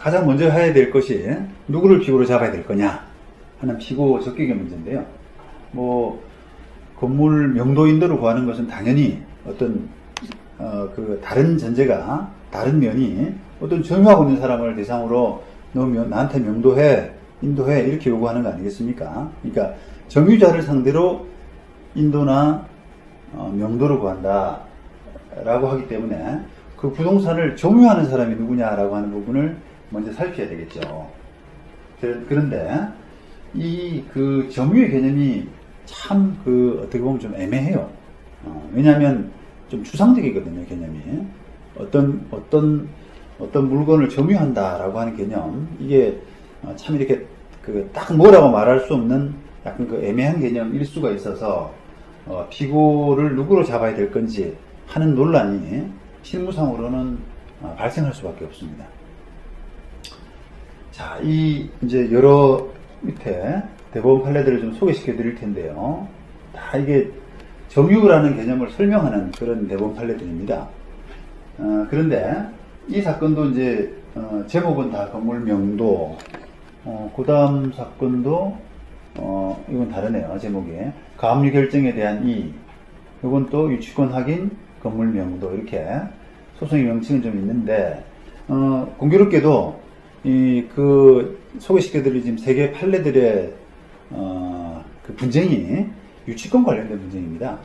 가장 먼저 해야 될 것이 누구를 피고로 잡아야 될 거냐 하는 피고 적격의 문제인데요. 뭐 건물 명도인도를 구하는 것은 당연히 어떤 그 다른 전제가 다른 면이 어떤 점유하고 있는 사람을 대상으로 너 나한테 명도해 인도해 이렇게 요구하는 거 아니겠습니까? 그러니까 점유자를 상대로 인도나 명도를 구한다 라고 하기 때문에 그 부동산을 점유하는 사람이 누구냐라고 하는 부분을 먼저 살펴야 되겠죠. 그런데 이 그 점유의 개념이 참 그 어떻게 보면 좀 애매해요. 왜냐하면 좀 추상적이거든요, 개념이. 어떤 물건을 점유한다라고 하는 개념, 이게 참 이렇게 그 딱 뭐라고 말할 수 없는 약간 그 애매한 개념일 수가 있어서 피고를 누구로 잡아야 될 건지 하는 논란이 실무상으로는 발생할 수밖에 없습니다. 자, 이제 여러 밑에 대법원 판례들을 좀 소개시켜 드릴 텐데요. 다 이게 점유라는 개념을 설명하는 그런 대법원 판례들입니다. 그런데 이 사건도 이제 제목은 다 건물 명도, 그 다음 사건도 이건 다르네요. 제목이 가압류 결정에 대한 이건 또 유치권 확인 건물 명도 이렇게 소송의 명칭은 좀 있는데 공교롭게도 그 소개시켜드릴 지금 세 개 판례들의 그 분쟁이 유치권 관련된 분쟁입니다.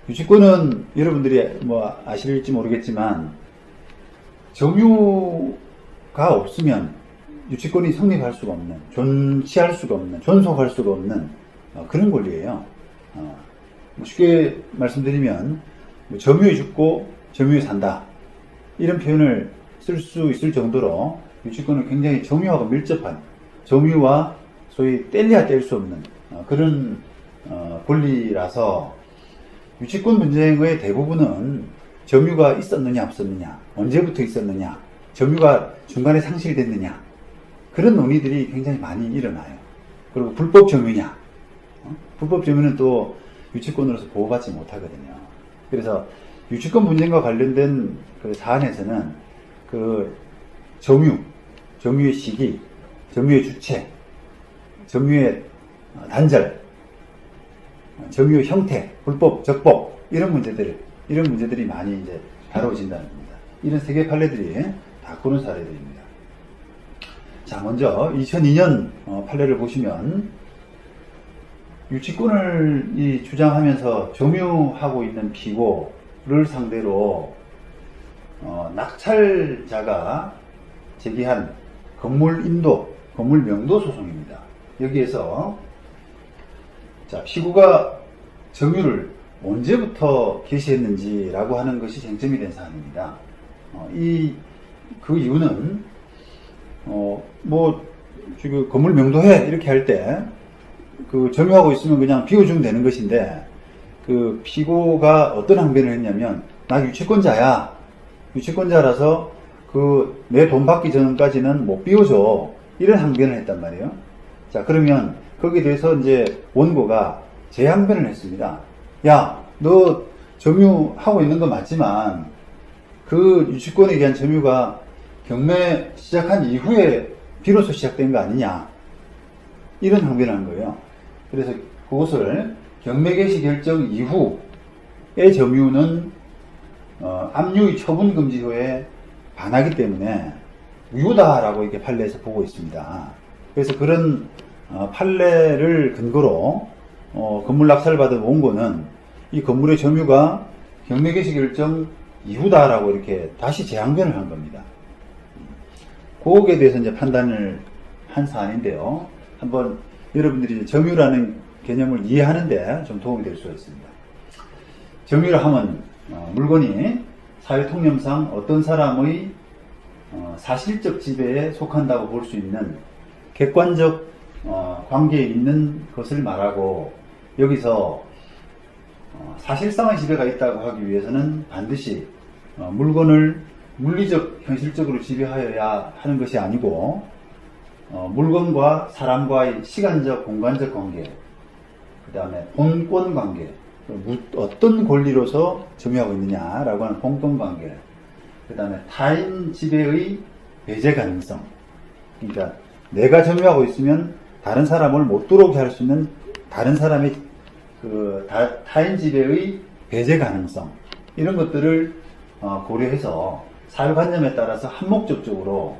유치권은 여러분들이 뭐 아실지 모르겠지만 점유가 없으면 유치권이 성립할 수가 없는, 존치할 수가 없는, 존속할 수가 없는 그런 권리예요. 쉽게 말씀드리면 점유에 죽고 점유에 산다 이런 표현을 쓸 수 있을 정도로 유치권은 굉장히 점유하고 밀접한, 점유와 소위 뗄래야 뗄 수 없는 그런 권리라서 유치권 분쟁의 대부분은 점유가 있었느냐 없었느냐, 언제부터 있었느냐, 점유가 중간에 상실됐느냐 그런 논의들이 굉장히 많이 일어나요. 그리고 불법 점유냐, 불법 점유는 또 유치권으로서 보호받지 못하거든요. 그래서 유치권 분쟁과 관련된 그 사안에서는 그 점유의 시기, 점유의 주체, 점유의 단절, 점유의 형태, 불법, 적법 이런 문제들이 많이 이제 다뤄진다는 겁니다. 이런 세 개 판례들이 다 그런 사례들입니다. 자, 먼저 2002년 판례를 보시면 유치권을 주장하면서 점유하고 있는 피고를 상대로 낙찰자가 제기한 건물 인도, 건물 명도 소송입니다. 여기에서 자, 피고가 점유를 언제부터 개시했는지라고 하는 것이 쟁점이 된 사안입니다. 그 이유는 지금 건물 명도해 이렇게 할 때 그 점유하고 있으면 그냥 비워주면 되는 것인데 그 피고가 어떤 항변을 했냐면 나 유치권자야. 유치권자라서 그 내 돈 받기 전까지는 못 비워줘. 이런 항변을 했단 말이에요. 자, 그러면 거기에 대해서 이제 원고가 재항변을 했습니다. 야, 너 점유하고 있는 건 맞지만 그 유치권에 대한 점유가 경매 시작한 이후에 비로소 시작된 거 아니냐. 이런 항변을 한 거예요. 그래서 그것을 경매 개시 결정 이후의 점유는 압류의 처분 금지효에 반하기 때문에 유효다라고 이렇게 판례에서 보고 있습니다. 그래서 그런 판례를 근거로 건물 낙찰을 받은 원고는 이 건물의 점유가 경매 개시 결정 이후다라고 이렇게 다시 재항변을 한 겁니다. 그거에 대해서 이제 판단을 한 사안인데요. 한번 여러분들이 점유라는 개념을 이해하는데 좀 도움이 될 수가 있습니다. 점유를 하면 물건이 사회 통념상 어떤 사람의 사실적 지배에 속한다고 볼 수 있는 객관적 관계에 있는 것을 말하고, 여기서 사실상의 지배가 있다고 하기 위해서는 반드시 물건을 물리적, 현실적으로 지배하여야 하는 것이 아니고 물건과 사람과의 시간적, 공간적 관계, 그 다음에 본권 관계, 어떤 권리로서 점유하고 있느냐라고 하는 본권 관계, 그 다음에 타인 지배의 배제 가능성. 그러니까 내가 점유하고 있으면 다른 사람을 못 들어오게 할 수 있는 다른 사람의 그 타인 지배의 배제 가능성, 이런 것들을 고려해서 사유관념에 따라서 한목적적으로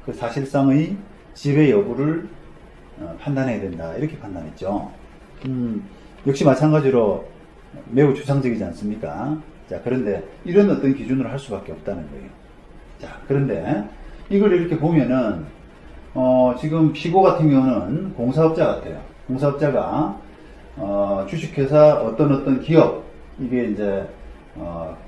그 사실상의 지배 여부를 판단해야 된다, 이렇게 판단했죠. 역시 마찬가지로 매우 추상적이지 않습니까? 자, 그런데 이런 어떤 기준으로 할 수밖에 없다는 거예요. 자, 그런데 이걸 이렇게 보면은 지금 피고 같은 경우는 공사업자 같아요. 공사업자가 주식회사 어떤 기업, 이게 이제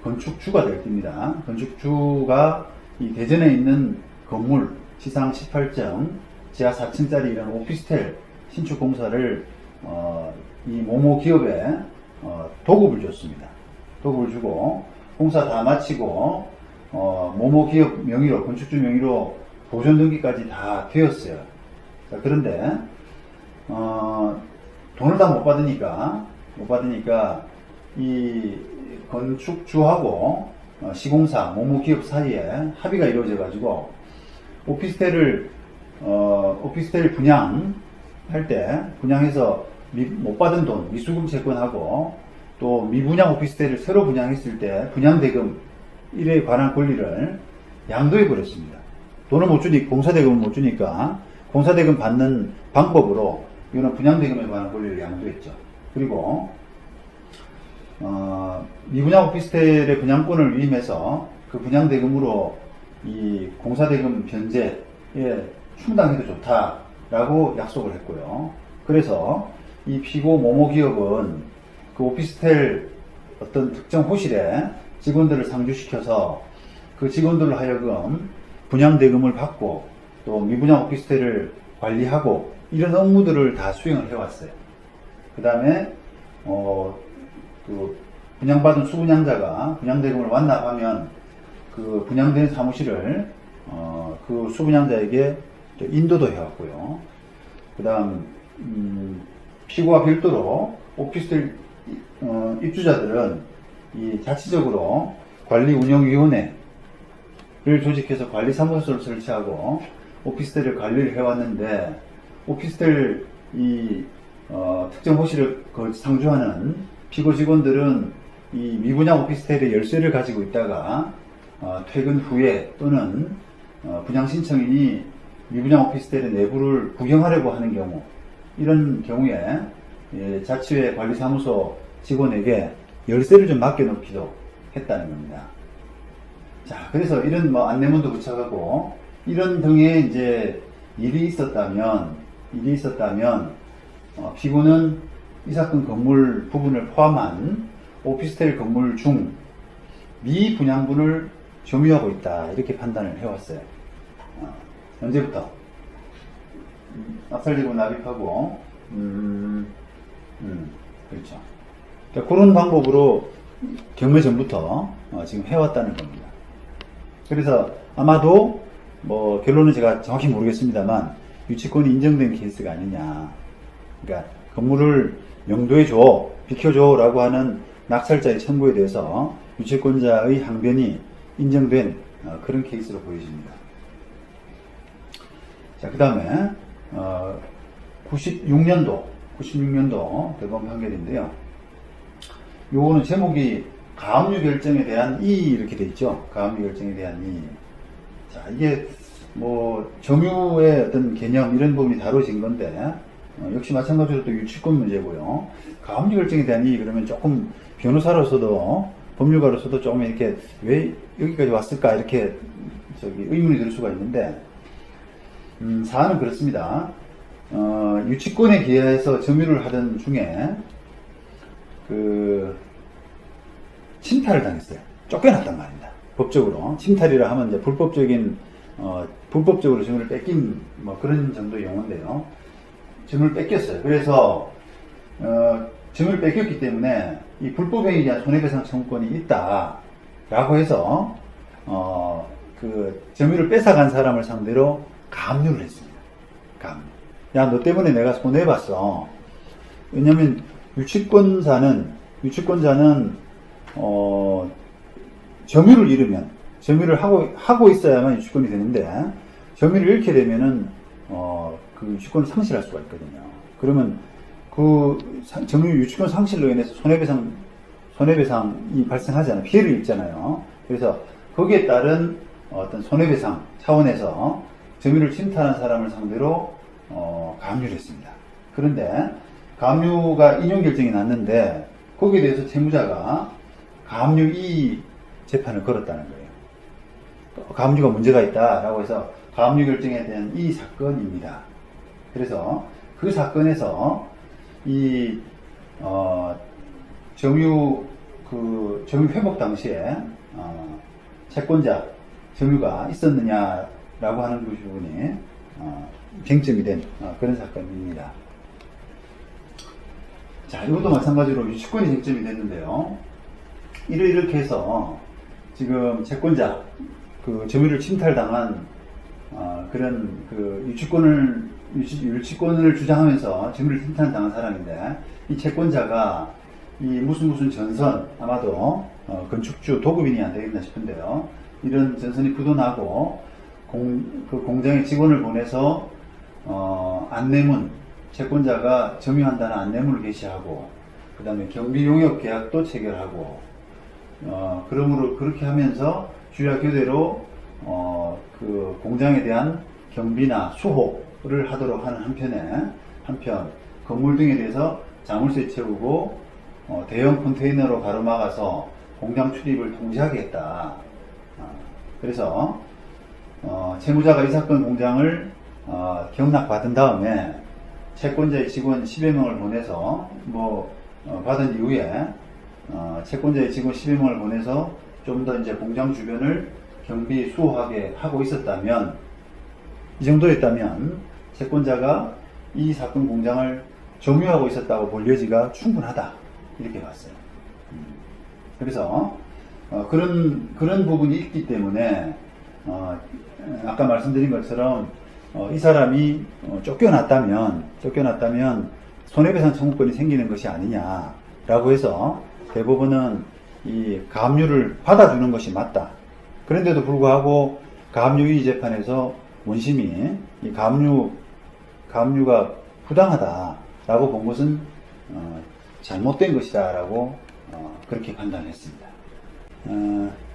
건축주가 될 겁니다. 건축주가 이 대전에 있는 건물 지상 18층 지하 4층짜리 이런 오피스텔 신축 공사를 이 모모 기업에 도급을 줬습니다. 도급을 주고 공사 다 마치고 모모 기업 명의로, 건축주 명의로 보존 등기까지 다 되었어요. 자, 그런데 돈을 다 못 받으니까 이 건축주하고 시공사 모모 기업 사이에 합의가 이루어져 가지고 오피스텔 분양할 때 분양해서 못 받은 돈 미수금 채권하고 또 미분양 오피스텔을 새로 분양했을 때 분양대금 일에 관한 권리를 양도해 버렸습니다. 돈을 못 주니 공사대금을 못 주니까 공사대금 받는 방법으로 이거는 분양대금에 관한 권리를 양도했죠. 그리고 미분양 오피스텔의 분양권을 위임해서 그 분양대금으로 이 공사대금 변제에 충당해도 좋다라고 약속을 했고요. 그래서 이 피고 모모 기업은 그 오피스텔 어떤 특정 호실에 직원들을 상주시켜서 그 직원들로 하여금 분양대금을 받고 또 미분양 오피스텔을 관리하고 이런 업무들을 다 수행을 해왔어요. 그 다음에 그 분양받은 수분양자가 분양대금을 완납하면 그 분양된 사무실을 그 수분양자에게 인도도 해왔고요. 그 다음 피고와 별도로 오피스텔 입주자들은 이 자치적으로 관리운영위원회를 조직해서 관리사무소를 설치하고 오피스텔을 관리를 해왔는데 오피스텔 특정 호실을 상주하는 피고 직원들은 이 미분양 오피스텔의 열쇠를 가지고 있다가 퇴근 후에 또는 분양 신청인이 미분양 오피스텔의 내부를 구경하려고 하는 경우, 이런 경우에 자치회 관리사무소 직원에게 열쇠를 좀 맡겨놓기도 했다는 겁니다. 자, 그래서 이런 안내문도 붙여가고 이런 등의 이제 일이 있었다면 피고는 이 사건 건물 부분을 포함한 오피스텔 건물 중 미분양분을 점유하고 있다, 이렇게 판단을 해왔어요. 언제부터? 압살되고 납입하고 그렇죠. 그러니까 그런 방법으로 경매 전부터 지금 해왔다는 겁니다. 그래서 아마도 결론은 제가 정확히 모르겠습니다만 유치권이 인정된 케이스가 아니냐. 그러니까 건물을 명도해줘, 비켜줘라고 하는 낙찰자의 청구에 대해서 유치권자의 항변이 인정된 그런 케이스로 보여집니다. 자, 그 다음에 96년도 대법원 판결인데요. 요거는 제목이 가압류 결정에 대한 이의 이렇게 돼 있죠. 가압류 결정에 대한 이의. 자, 이게 점유의 어떤 개념 이런 부분이 다뤄진 건데 역시 마찬가지로 또 유치권 문제고요. 가압류 결정에 대한 이의 그러면 조금 변호사로서도 법률가로서도 조금 이렇게 왜 여기까지 왔을까 이렇게 의문이 들 수가 있는데 사안은 그렇습니다. 유치권에 기하에서 점유를 하던 중에 침탈을 당했어요. 쫓겨났단 말입니다. 법적으로. 침탈이라 하면 이제 불법적으로 점유를 뺏긴 그런 정도의 용어인데요. 점유를 뺏겼어요. 그래서 점유를 뺏겼기 때문에 이 불법행위에 대한 손해배상 청구권이 있다라고 해서 점유를 뺏어간 사람을 상대로 가압류를 했습니다. 가압류. 야, 너 때문에 내가 손해봤어. 왜냐면 유치권자는 점유를 잃으면 점유를 하고 있어야만 유치권이 되는데 점유를 잃게 되면은 그 유치권을 상실할 수가 있거든요. 그러면 그 점유 유치권 상실로 인해서 손해배상이 발생하잖아요. 피해를 입잖아요. 그래서 거기에 따른 어떤 손해배상 차원에서 점유를 침탈한 사람을 상대로 가압류를 했습니다. 그런데 가압류가 인용 결정이 났는데 거기에 대해서 채무자가 가압류 이의 재판을 걸었다는 거예요. 가압류가 문제가 있다라고 해서 가압류 결정에 대한 이의 사건입니다. 그래서 그 사건에서 이 점유 회복 당시에 채권자 점유가 있었느냐라고 하는 그 부분이 쟁점이 된 그런 사건입니다. 자, 이것도 마찬가지로 유치권이 쟁점이 됐는데요. 이렇게 해서 지금 채권자 그 점유를 침탈당한 그런 그 유치권을 주장하면서 점유를 침탈당한 사람인데, 이 채권자가 이 무슨 전선, 아마도 건축주 도급인이 안 되겠나 싶은데요. 이런 전선이 부도나고 그 공장에 직원을 보내서 안내문, 채권자가 점유한다는 안내문을 게시하고, 그 다음에 경비 용역 계약도 체결하고, 그러므로 그렇게 하면서 주야 교대로 그 공장에 대한 경비나 수호를 하도록 하는 한편 건물 등에 대해서 자물쇠 채우고 대형 컨테이너로 가로막아서 공장 출입을 통제하게 했다. 그래서 채무자가 이 사건 공장을 경락받은 다음에 채권자의 직원 10여 명을 보내서 받은 이후에 채권자의 직원 10여 명을 보내서 좀 더 이제 공장 주변을 경비 수호하게 하고 있었다면, 이 정도였다면 채권자가 이 사건 공장을 점유하고 있었다고 볼 여지가 충분하다, 이렇게 봤어요. 그래서 그런 부분이 있기 때문에 아까 말씀드린 것처럼 이 사람이 쫓겨났다면 손해배상 청구권이 생기는 것이 아니냐라고 해서 대법원은 이 가압류를 받아주는 것이 맞다. 그런데도 불구하고 가압류 이의 재판에서 원심이 이 가압류가 부당하다라고 본 것은 잘못된 것이다라고 그렇게 판단했습니다.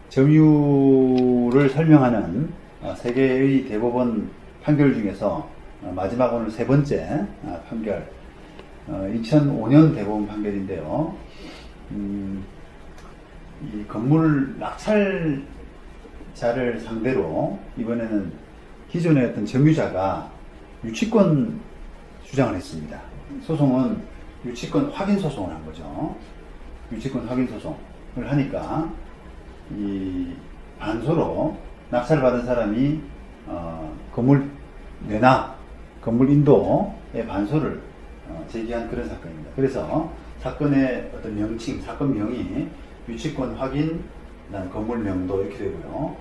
점유를 설명하는 세 개의 대법원 판결 중에서 마지막 오늘 세 번째 판결, 2005년 대법원 판결인데요. 이 건물 낙찰자를 상대로 이번에는 기존의 어떤 점유자가 유치권 주장을 했습니다. 소송은 유치권 확인 소송을 한 거죠. 유치권 확인 소송을 하니까 이 반소로 낙찰받은 사람이 건물 내나 건물 인도의 반소를 제기한 그런 사건입니다. 그래서 사건의 어떤 명칭, 사건 명이 유치권 확인, 건물 명도 이렇게 되고요.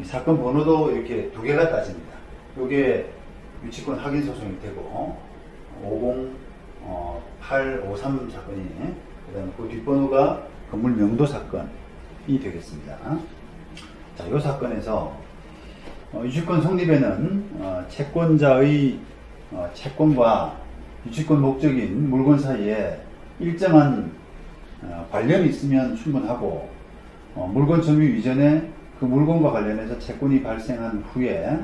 이 사건 번호도 이렇게 두 개가 따집니다. 이게 유치권 확인 소송이 되고 50853 사건이, 그다음에 그 뒷번호가 건물 명도 사건이 되겠습니다. 자, 이 사건에서 유치권 성립에는 채권자의 채권과 유치권 목적인 물건 사이에 일정한 관련이 있으면 충분하고, 물건 점유 이전에 그 물건과 관련해서 채권이 발생한 후에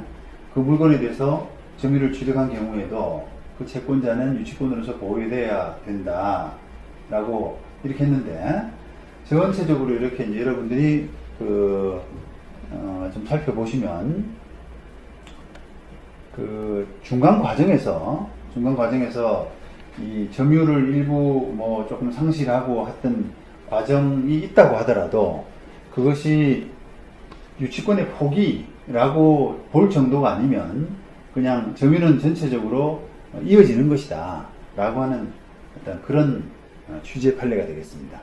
그 물건에 대해서 점유를 취득한 경우에도 그 채권자는 유치권으로서 보호돼야 된다라고 이렇게 했는데, 전체적으로 이렇게 이제 여러분들이 좀 살펴보시면 그 중간 과정에서 이 점유를 일부 조금 상실하고 했던 과정이 있다고 하더라도 그것이 유치권의 포기라고 볼 정도가 아니면 그냥 점유는 전체적으로 이어지는 것이다 라고 하는 어떤 그런 취지의 판례가 되겠습니다.